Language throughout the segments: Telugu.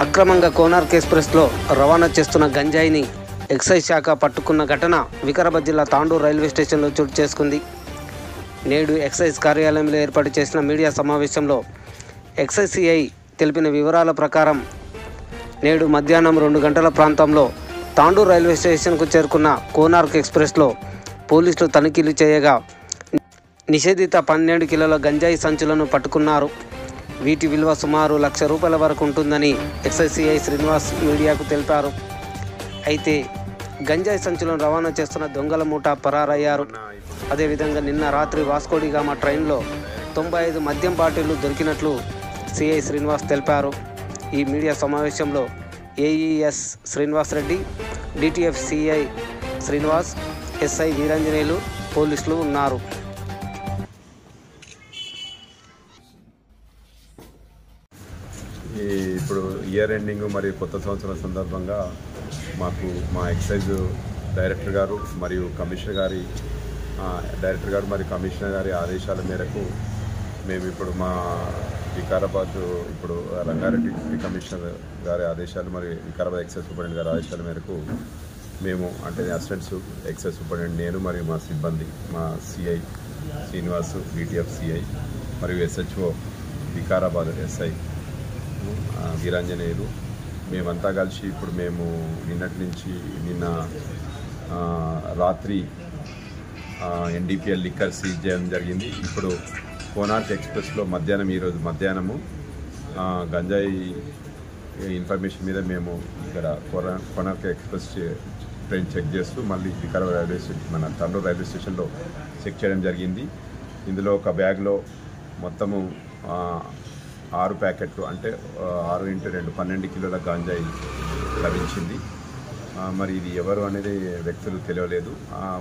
అక్రమంగా కోనార్క్ ఎక్స్ప్రెస్లో రవాణా చేస్తున్న గంజాయిని ఎక్సైజ్ శాఖ పట్టుకున్న ఘటన వికారాబాద్ జిల్లా తాండూరు రైల్వే స్టేషన్లో చోటు చేసుకుంది. నేడు ఎక్సైజ్ కార్యాలయంలో ఏర్పాటు చేసిన మీడియా సమావేశంలో ఎక్సైజ్ సిఐ తెలిపిన వివరాల ప్రకారం నేడు మధ్యాహ్నం 2 గంటల ప్రాంతంలో తాండూరు రైల్వే స్టేషన్కు చేరుకున్న కోనార్క్ ఎక్స్ప్రెస్లో పోలీసులు తనిఖీలు చేయగా నిషేధిత 12 కిలోల గంజాయి సంచులను పట్టుకున్నారు. వీటి విలువ సుమారు ₹1,00,000 వరకు ఉంటుందని ఎక్సైజ్ సిఐ శ్రీనివాస్ మీడియాకు తెలిపారు. అయితే గంజాయి సంచులను రవాణా చేస్తున్న దొంగల ముఠా పరారయ్యారు. అదేవిధంగా నిన్న రాత్రి వాస్కోడిగామా ట్రైన్లో 95 మద్యం బాటిళ్లు దొరికినట్లు సిఐ శ్రీనివాస్ తెలిపారు. ఈ మీడియా సమావేశంలో AES Srinivas Reddy, DTF CI Srinivas, SI Veeranjaneyulu పోలీసులు ఉన్నారు. ఇప్పుడు ఇయర్ ఎండింగ్ మరియు కొత్త సంవత్సరం సందర్భంగా మాకు మా ఎక్సైజ్ డైరెక్టర్ గారు మరియు కమిషనర్ గారి ఆదేశాల మేరకు మేము ఇప్పుడు మా వికారాబాద్ ఇప్పుడు రంగారెడ్డి డిప్యూటీ కమిషనర్ గారి ఆదేశాలు మరియు వికారాబాద్ ఎక్సైజ్ సూపరింటెండెంట్ గారి ఆదేశాల మేరకు మేము అంటే అసిస్టెంట్ ఎక్సైజ్ సూపరింటెండెంట్ నేను మరియు మా సిబ్బంది మా సిఐ శ్రీనివాసు, డిటిఎఫ్ సిఐ మరియు ఎస్హెచ్ఓ వికారాబాద్ ఎస్ఐ వీరాంజనేయులు మేమంతా కలిసి ఇప్పుడు మేము నిన్న రాత్రి ఎన్డీపీఎల్ లిక్కర్ సీజ్ చేయడం జరిగింది. ఇప్పుడు కోనార్క్ ఎక్స్ప్రెస్లో ఈరోజు మధ్యాహ్నము గంజాయి ఇన్ఫర్మేషన్ మీద మేము ఇక్కడ కోనార్క్ ఎక్స్ప్రెస్ ట్రైన్ చెక్ చేస్తూ మళ్ళీ వికారాబాద్ రైల్వే స్టేషన్ మన తాండూరు రైల్వే స్టేషన్లో చెక్ చేయడం జరిగింది. ఇందులో ఒక బ్యాగ్లో మొత్తము 6 ప్యాకెట్లు అంటే 6x2 12 కిలోల గాంజాయి లభించింది. మరి ఇది ఎవరు అనేది వ్యక్తులు తెలియలేదు.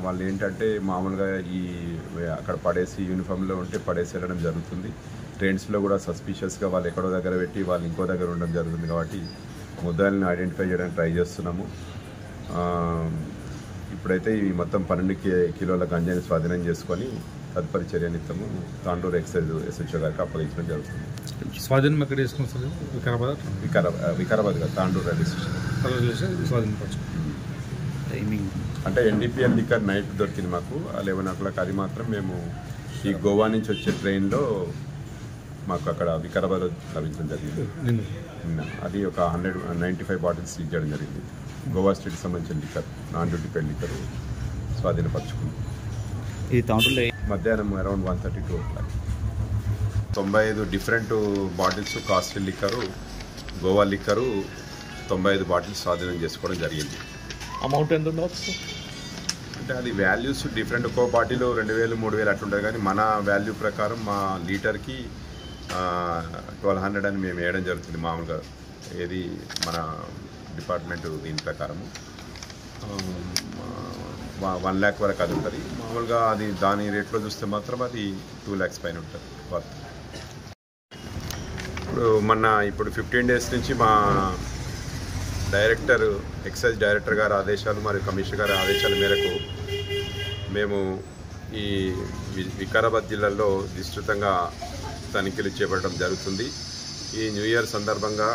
వాళ్ళు ఏంటంటే మామూలుగా అక్కడ పడేసి యూనిఫామ్లో ఉంటే పడేసి వెళ్ళడం జరుగుతుంది. ట్రైన్స్లో కూడా సస్పిషియస్గా వాళ్ళు ఎక్కడో దగ్గర పెట్టి వాళ్ళు ఇంకో దగ్గర ఉండడం జరుగుతుంది. కాబట్టి ముద్దాయిలను ఐడెంటిఫై చేయడానికి ట్రై చేస్తున్నాము. ఇప్పుడైతే ఈ మొత్తం 12 కిలోల గంజాయిని స్వాధీనం చేసుకొని తదుపరి చర్యనిత్తము తాండూరు ఎక్సైజ్ ఎస్హెచ్ఓ గారికి అప్పగించడం జరుగుతుంది. స్వాధీనం ఎక్కడ చేసుకున్నాం sir? Vikarabad Tandur railway station అంటే ఎన్డీపీఎల్ లిక్కర్ నైట్ దొరికింది మాకు 11 o'clock. అది మాత్రం మేము ఈ గోవా నుంచి వచ్చే ట్రైన్లో మాకు అక్కడ వికారాబాద్ లభించడం జరిగింది. అది ఒక 195 బాటిల్స్ సీజ్ చేయడం జరిగింది. గోవా స్టేట్కి సంబంధించిన liquor, non duty paid liquor స్వాధీనపరచుకుంది. ఇది తాండూరులో మధ్యాహ్నం around 1:32 o'clock 95 different bottles costly liquor, Goa liquor 95 bottles స్వాధీనం చేసుకోవడం జరిగింది. అమౌంట్ ఎంత ఉండవచ్చు అంటే అది వాల్యూస్ డిఫరెంట్. ఒక్కో బాటిల్ 2,000 3,000 అట్లుంటుంది. కానీ మన వాల్యూ ప్రకారం మా లీటర్కి 1,200 అని మేము వేయడం జరుగుతుంది. మామూలుగా ఏది మన డిపార్ట్మెంట్ దీని ప్రకారము 1 lakh వరకు అది ఉంటుంది. మామూలుగా అది దాని రేట్లో చూస్తే మాత్రం అది 2 lakhs పైన ఉంటుంది వర్త్. ఇప్పుడు 15 days నుంచి మా ఎక్సైజ్ డైరెక్టర్ గారి ఆదేశాలు మరియు కమిషనర్ గారి ఆదేశాల మేరకు మేము ఈ వికారాబాద్ జిల్లాలో విస్తృతంగా తనిఖీలు చేపట్టడం జరుగుతుంది. ఈ న్యూ ఇయర్ సందర్భంగా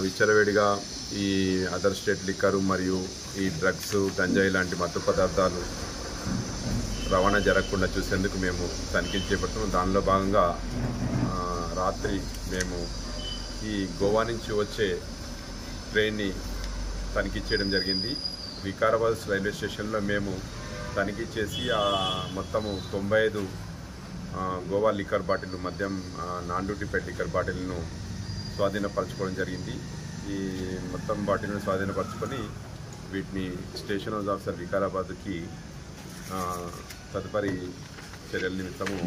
విచ్చలవేడిగా ఈ అదర్ స్టేట్ లిక్కరు మరియు ఈ డ్రగ్స్, గంజాయి లాంటి మత్తు పదార్థాలు రవాణా జరగకుండా చూసేందుకు మేము తనిఖీలు చేపడుతున్నాం. దానిలో భాగంగా రాత్రి మేము ఈ గోవా నుంచి వచ్చే ట్రైన్ని తనిఖీ చేయడం జరిగింది. వికారాబాద్ రైల్వే స్టేషన్లో మేము తనిఖీ చేసి మొత్తము 95 గోవా లిక్కర్ బాటిల్, మద్యం నాన్ డ్యూటీ పెయిడ్ లిక్కర్ బాటిల్ను స్వాధీనపరచుకోవడం జరిగింది. ఈ మొత్తం బాటిల్ను స్వాధీనపరచుకొని వీటిని స్టేషన్ హౌస్ ఆఫీసర్ వికారాబాద్కి తదుపరి చర్యల నిమిత్తము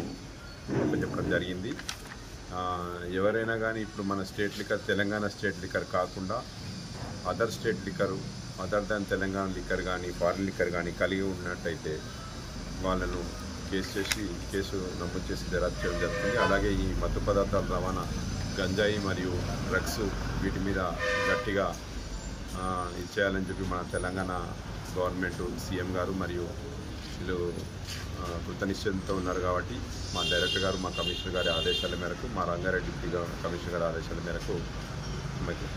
చెప్పడం జరిగింది. ఎవరైనా కానీ ఇప్పుడు మన state liquor, Telangana state liquor కాకుండా other state liquor, other than Telangana liquor కానీ ఫారిన్ లిక్కర్ కానీ కలిగి ఉన్నట్టయితే వాళ్ళను కేసు నమోదు చేసి దర్యాప్తు చేయడం జరుగుతుంది. అలాగే ఈ మత్తు పదార్థాల రవాణా గంజాయి మరియు డ్రగ్స్ వీటి మీద గట్టిగా ఇచ్చేయాలని చెప్పి మన తెలంగాణ గవర్నమెంట్ సీఎం గారు మరియు వీళ్ళు కృతనిశ్చయంతో ఉన్నారు. కాబట్టి మా డైరెక్టర్ గారు, మా కమిషనర్ గారి ఆదేశాల మేరకు, మా రంగారెడ్డి డిప్యూటీ కమిషనర్ గారి ఆదేశాల మేరకు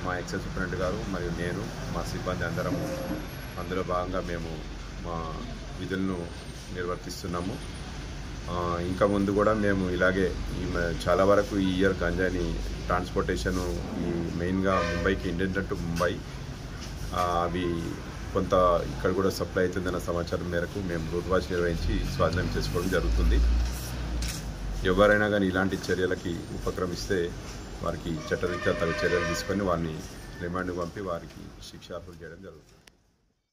మా ఎక్సైజ్ సూపరింటెండెంట్ గారు మరియు నేను, మా సిబ్బంది అందరము అందులో భాగంగా మేము మా విధులను నిర్వర్తిస్తున్నాము. ఇంకా ముందు కూడా మేము ఇలాగే చాలా వరకు ఈ ఇయర్ గంజాయిని ట్రాన్స్పోర్టేషను ఈ మెయిన్గా ముంబైకి, ఇండియన్ టు ముంబై అవి కొంత ఇక్కడ కూడా సప్లై అవుతుందన్న సమాచారం మేరకు మేము రూట్ వాచ్ నిర్వహించి స్వాధీనం చేసుకోవడం జరుగుతుంది. ఎవరైనా కానీ ఇలాంటి చర్యలకి ఉపక్రమిస్తే వారికి చట్టరీత్యా తగు చర్యలు తీసుకొని వారిని రిమాండ్కు పంపి వారికి శిక్షార్హులు చేయడం జరుగుతుంది.